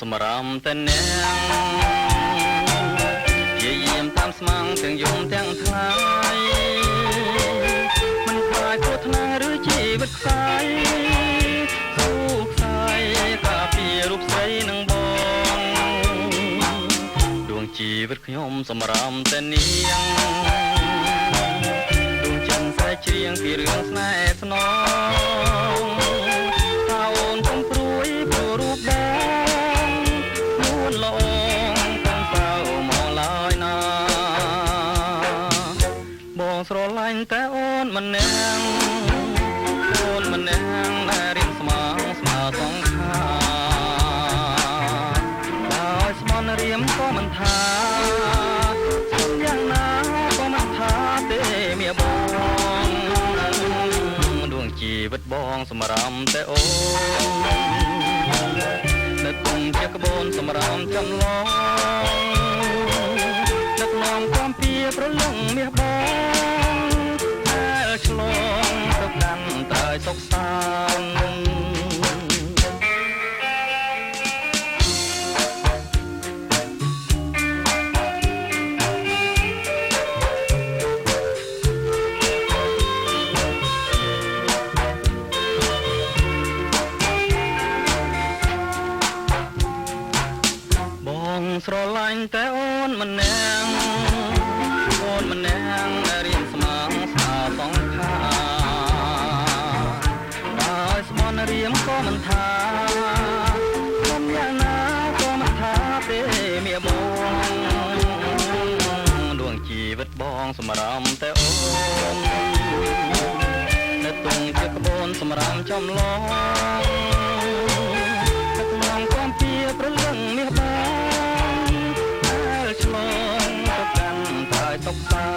សម្រាមតែនាងជាយាមតាមស្មាំងទាំងយំទាំងថ្ងៃមិនខ្លាចគ្រោះថ្នាក់ឬជីវិតខ្សែស៊ូខ្សែការពាររូបស្រីនឹងបងដួងជីវិតខ្ញុំសម្រាមតែនាងដួងចិនស្រែកច្រៀងពីរឿងស្នេហ៍ស្នងថាអូនកុំព្រួយព្រោះរូបបងនួនល្អកាន់សៅមកឡើយណាបងស្រឡាញ់តែអូនម្នាក់អូនម្នាក់ដែលរៀនស្មើស្មើសងខាដោយស្មន់រៀមក៏មិនថាសុំយ៉ាងណាក៏មិនថាទេមៀបងដួងជីវិតបងសម្រាមតែអូននៅទុំជាក្បូនសម្រាមចំឡងដឹកនាំความពីប្រលឹងមាសបងដែលឆ្លងទៅកាន់តែសុខសាន្តស្រឡាញ់តែអូនម្នាក់អូនម្នាក់ដែលរៀនស្មើស្មើសងខាដោយស្មន់រៀមក៏មិនថាសុំយ៉ាងណាក៏មិនថាទេមៀបងដួងជីវិតបងសម្រាមតែអូននៅទុំជាក្បូនសម្រាមចំឡងដឹកនាំความពីប្រលឹងមាសបងឆ្លងទៅកាន់តែសុខសា